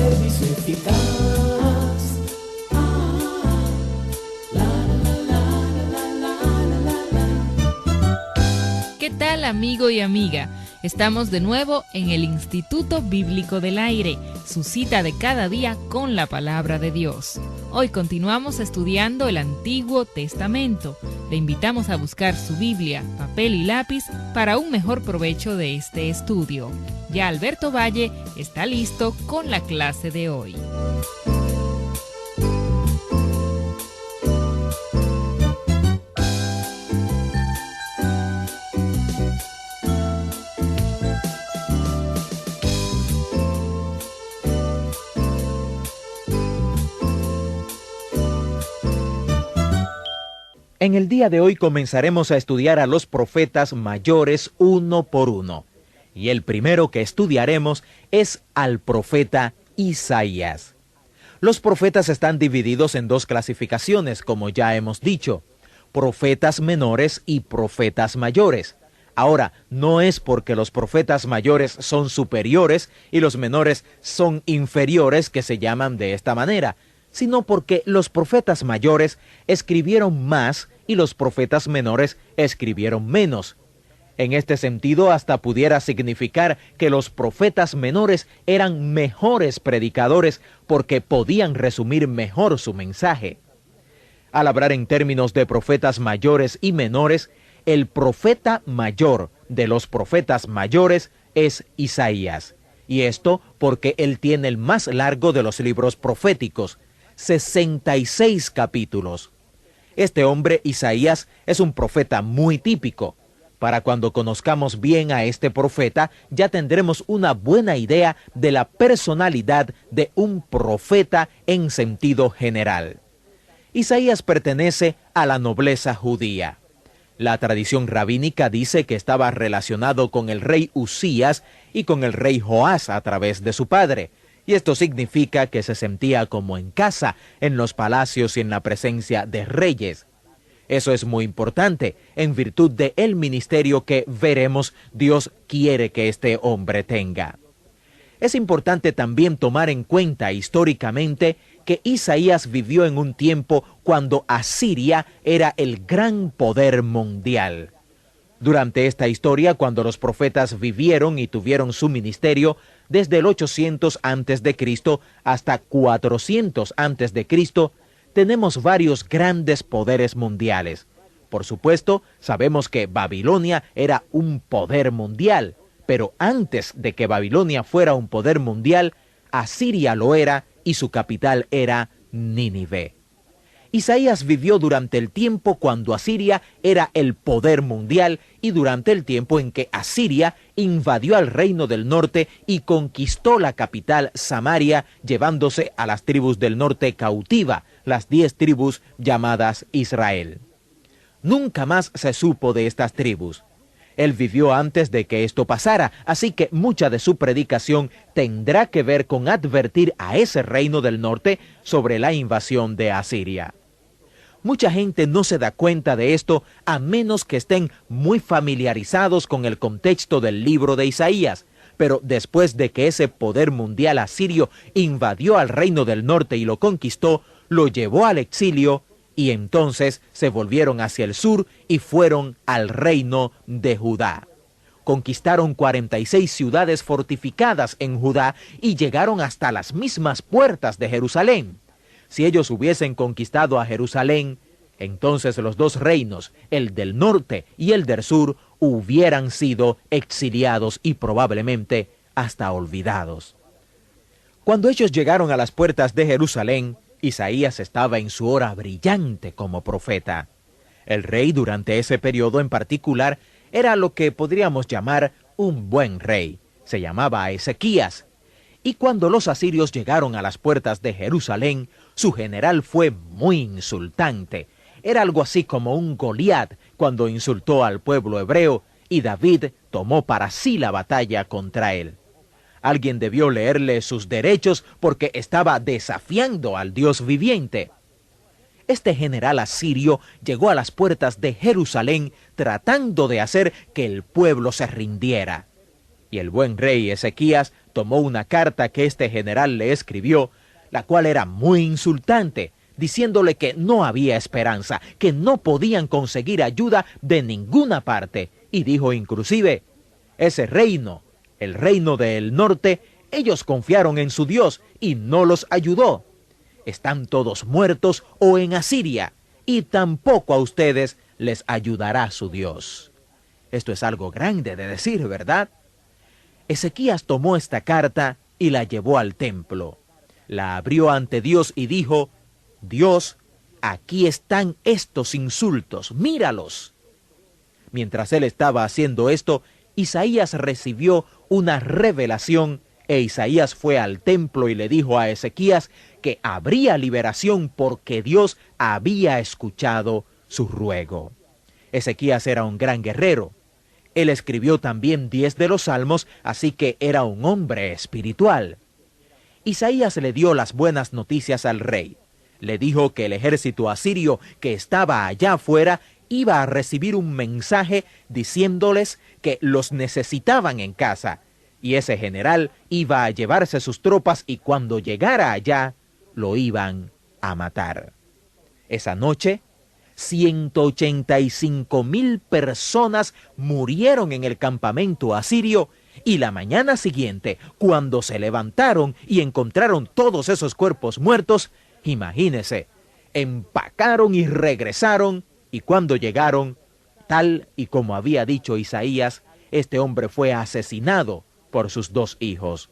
servicio eficaz. ¿Qué tal, amigo y amiga? Estamos de nuevo en el Instituto Bíblico del Aire, su cita de cada día con la Palabra de Dios. Hoy continuamos estudiando el Antiguo Testamento. Le invitamos a buscar su Biblia, papel y lápiz para un mejor provecho de este estudio. Ya Alberto Valle está listo con la clase de hoy. En el día de hoy comenzaremos a estudiar a los profetas mayores uno por uno. Y el primero que estudiaremos es al profeta Isaías. Los profetas están divididos en dos clasificaciones, como ya hemos dicho: profetas menores y profetas mayores. Ahora, no es porque los profetas mayores son superiores y los menores son inferiores que se llaman de esta manera, sino porque los profetas mayores escribieron más y los profetas menores escribieron menos. En este sentido, hasta pudiera significar que los profetas menores eran mejores predicadores porque podían resumir mejor su mensaje. Al hablar en términos de profetas mayores y menores, el profeta mayor de los profetas mayores es Isaías. Y esto porque él tiene el más largo de los libros proféticos, 66 capítulos. Este hombre, Isaías, es un profeta muy típico. Para cuando conozcamos bien a este profeta, ya tendremos una buena idea de la personalidad de un profeta en sentido general. Isaías pertenece a la nobleza judía. La tradición rabínica dice que estaba relacionado con el rey Usías y con el rey Joás a través de su padre. Y esto significa que se sentía como en casa, en los palacios y en la presencia de reyes. Eso es muy importante, en virtud de el ministerio que veremos Dios quiere que este hombre tenga. Es importante también tomar en cuenta históricamente que Isaías vivió en un tiempo cuando Asiria era el gran poder mundial. Durante esta historia, cuando los profetas vivieron y tuvieron su ministerio, desde el 800 a.C. hasta 400 a.C., tenemos varios grandes poderes mundiales. Por supuesto, sabemos que Babilonia era un poder mundial, pero antes de que Babilonia fuera un poder mundial, Asiria lo era y su capital era Nínive. Isaías vivió durante el tiempo cuando Asiria era el poder mundial y durante el tiempo en que Asiria invadió al reino del norte y conquistó la capital Samaria, llevándose a las tribus del norte cautiva, las 10 tribus llamadas Israel. Nunca más se supo de estas tribus. Él vivió antes de que esto pasara, así que mucha de su predicación tendrá que ver con advertir a ese reino del norte sobre la invasión de Asiria. Mucha gente no se da cuenta de esto a menos que estén muy familiarizados con el contexto del libro de Isaías. Pero después de que ese poder mundial asirio invadió al reino del norte y lo conquistó, lo llevó al exilio y entonces se volvieron hacia el sur y fueron al reino de Judá. Conquistaron 46 ciudades fortificadas en Judá y llegaron hasta las mismas puertas de Jerusalén. Si ellos hubiesen conquistado a Jerusalén, entonces los dos reinos, el del norte y el del sur, hubieran sido exiliados y probablemente hasta olvidados. Cuando ellos llegaron a las puertas de Jerusalén, Isaías estaba en su hora brillante como profeta. El rey durante ese periodo en particular era lo que podríamos llamar un buen rey. Se llamaba Ezequías. Y cuando los asirios llegaron a las puertas de Jerusalén, su general fue muy insultante. Era algo así como un Goliat cuando insultó al pueblo hebreo y David tomó para sí la batalla contra él. Alguien debió leerle sus derechos porque estaba desafiando al Dios viviente. Este general asirio llegó a las puertas de Jerusalén tratando de hacer que el pueblo se rindiera. Y el buen rey Ezequías tomó una carta que este general le escribió, la cual era muy insultante, diciéndole que no había esperanza, que no podían conseguir ayuda de ninguna parte, y dijo inclusive, ese reino, el reino del norte, ellos confiaron en su Dios y no los ayudó. Están todos muertos o en Asiria, y tampoco a ustedes les ayudará su Dios. Esto es algo grande de decir, ¿verdad? Ezequías tomó esta carta y la llevó al templo. La abrió ante Dios y dijo, Dios, aquí están estos insultos, míralos. Mientras él estaba haciendo esto, Isaías recibió una revelación e Isaías fue al templo y le dijo a Ezequías que habría liberación porque Dios había escuchado su ruego. Ezequías era un gran guerrero. Él escribió también 10 de los salmos, así que era un hombre espiritual. Isaías le dio las buenas noticias al rey. Le dijo que el ejército asirio que estaba allá afuera iba a recibir un mensaje diciéndoles que los necesitaban en casa, y ese general iba a llevarse sus tropas y cuando llegara allá, lo iban a matar. Esa noche, 185,000 personas murieron en el campamento asirio, y la mañana siguiente, cuando se levantaron y encontraron todos esos cuerpos muertos, imagínese, empacaron y regresaron, y cuando llegaron, tal y como había dicho Isaías, este hombre fue asesinado por sus 2 hijos.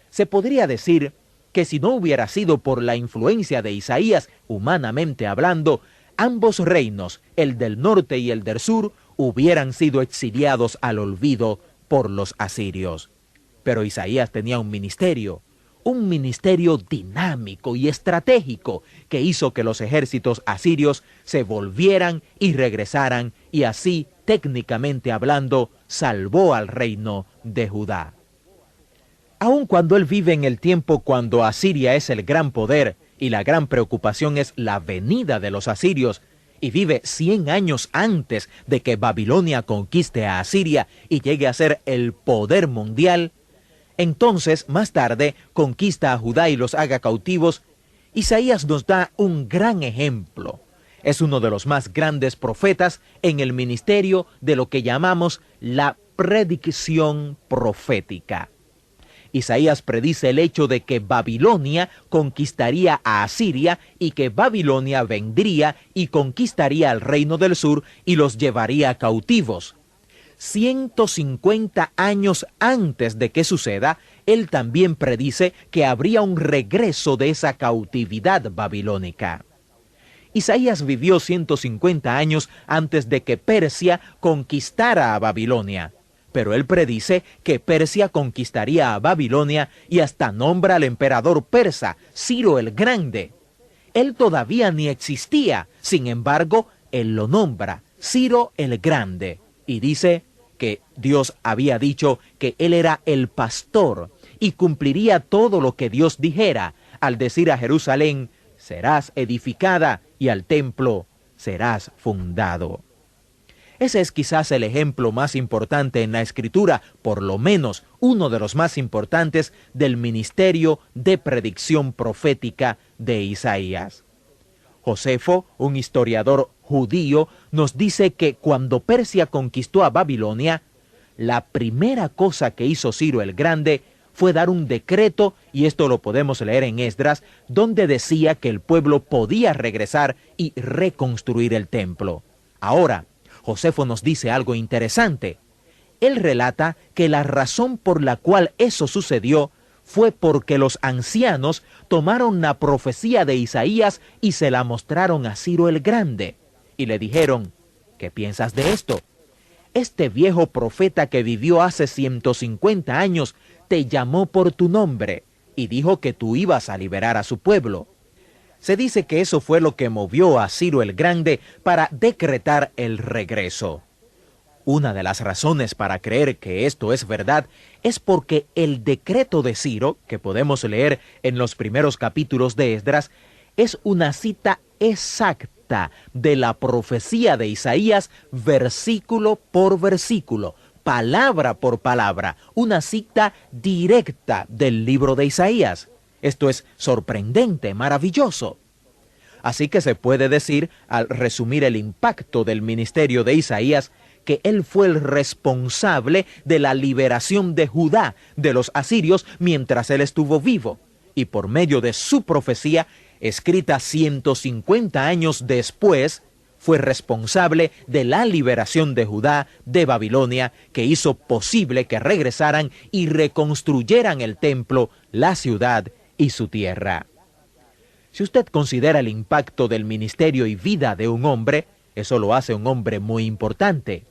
Se podría decir que si no hubiera sido por la influencia de Isaías, humanamente hablando, ambos reinos, el del norte y el del sur, hubieran sido exiliados al olvido por los asirios. Pero Isaías tenía un ministerio dinámico y estratégico que hizo que los ejércitos asirios se volvieran y regresaran y así, técnicamente hablando, salvó al reino de Judá. Aun cuando él vive en el tiempo cuando Asiria es el gran poder y la gran preocupación es la venida de los asirios, y vive 100 años antes de que Babilonia conquiste a Asiria y llegue a ser el poder mundial, entonces, más tarde, conquista a Judá y los haga cautivos. Isaías nos da un gran ejemplo. Es uno de los más grandes profetas en el ministerio de lo que llamamos la predicción profética. Isaías predice el hecho de que Babilonia conquistaría a Asiria y que Babilonia vendría y conquistaría al reino del sur y los llevaría cautivos. 150 años antes de que suceda, él también predice que habría un regreso de esa cautividad babilónica. Isaías vivió 150 años antes de que Persia conquistara a Babilonia, pero él predice que Persia conquistaría a Babilonia y hasta nombra al emperador persa, Ciro el Grande. Él todavía ni existía, sin embargo, él lo nombra, Ciro el Grande, y dice que Dios había dicho que él era el pastor y cumpliría todo lo que Dios dijera al decir a Jerusalén, serás edificada y al templo serás fundado. Ese es quizás el ejemplo más importante en la Escritura, por lo menos uno de los más importantes del ministerio de predicción profética de Isaías. Josefo, un historiador judío, nos dice que cuando Persia conquistó a Babilonia, la primera cosa que hizo Ciro el Grande fue dar un decreto, y esto lo podemos leer en Esdras, donde decía que el pueblo podía regresar y reconstruir el templo. Ahora, Josefo nos dice algo interesante. Él relata que la razón por la cual eso sucedió fue porque los ancianos tomaron la profecía de Isaías y se la mostraron a Ciro el Grande. Y le dijeron, ¿qué piensas de esto? Este viejo profeta que vivió hace 150 años te llamó por tu nombre y dijo que tú ibas a liberar a su pueblo. Se dice que eso fue lo que movió a Ciro el Grande para decretar el regreso. Una de las razones para creer que esto es verdad es porque el decreto de Ciro, que podemos leer en los primeros capítulos de Esdras, es una cita exacta de la profecía de Isaías, versículo por versículo, palabra por palabra, una cita directa del libro de Isaías. Esto es sorprendente, maravilloso. Así que se puede decir, al resumir el impacto del ministerio de Isaías, que él fue el responsable de la liberación de Judá de los asirios mientras él estuvo vivo. Y por medio de su profecía, escrita 150 años después, fue responsable de la liberación de Judá de Babilonia, que hizo posible que regresaran y reconstruyeran el templo, la ciudad y su tierra. Si usted considera el impacto del ministerio y vida de un hombre, eso lo hace un hombre muy importante.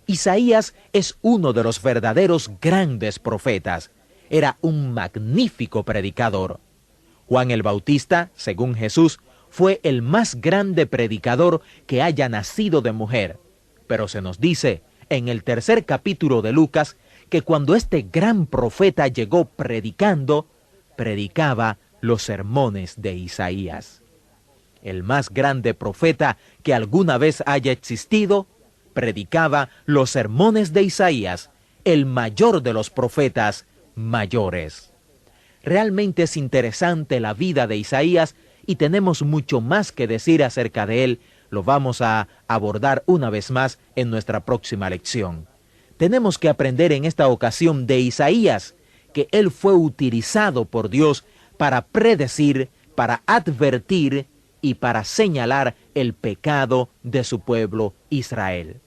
Isaías es uno de los verdaderos grandes profetas. Era un magnífico predicador. Juan el Bautista, según Jesús, fue el más grande predicador que haya nacido de mujer. Pero se nos dice en el 3er capítulo de Lucas que cuando este gran profeta llegó predicando, predicaba los sermones de Isaías. El más grande profeta que alguna vez haya existido, predicaba los sermones de Isaías, el mayor de los profetas mayores. Realmente es interesante la vida de Isaías y tenemos mucho más que decir acerca de él. Lo vamos a abordar una vez más en nuestra próxima lección. Tenemos que aprender en esta ocasión de Isaías que él fue utilizado por Dios para predecir, para advertir y para señalar el pecado de su pueblo Israel.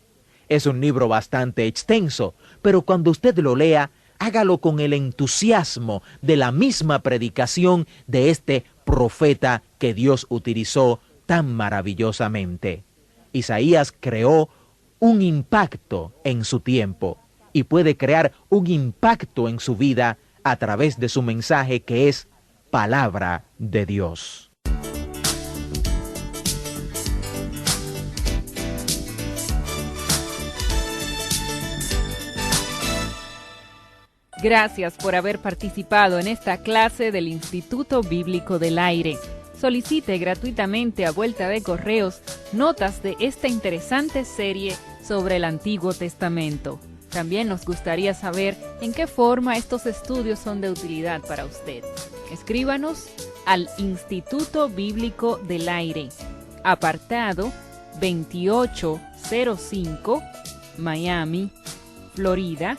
Es un libro bastante extenso, pero cuando usted lo lea, hágalo con el entusiasmo de la misma predicación de este profeta que Dios utilizó tan maravillosamente. Isaías creó un impacto en su tiempo y puede crear un impacto en su vida a través de su mensaje que es palabra de Dios. Gracias por haber participado en esta clase del Instituto Bíblico del Aire. Solicite gratuitamente a vuelta de correos notas de esta interesante serie sobre el Antiguo Testamento. También nos gustaría saber en qué forma estos estudios son de utilidad para usted. Escríbanos al Instituto Bíblico del Aire, apartado 2805, Miami, Florida,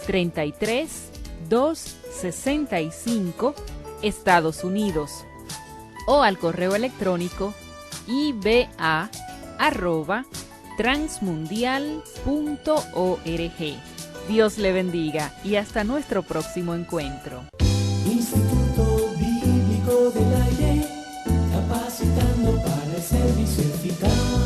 33265, Estados Unidos, o al correo electrónico iba@transmundial.org. Dios le bendiga y hasta nuestro próximo encuentro. Instituto Bíblico del Aire, capacitando para el servicio eficaz.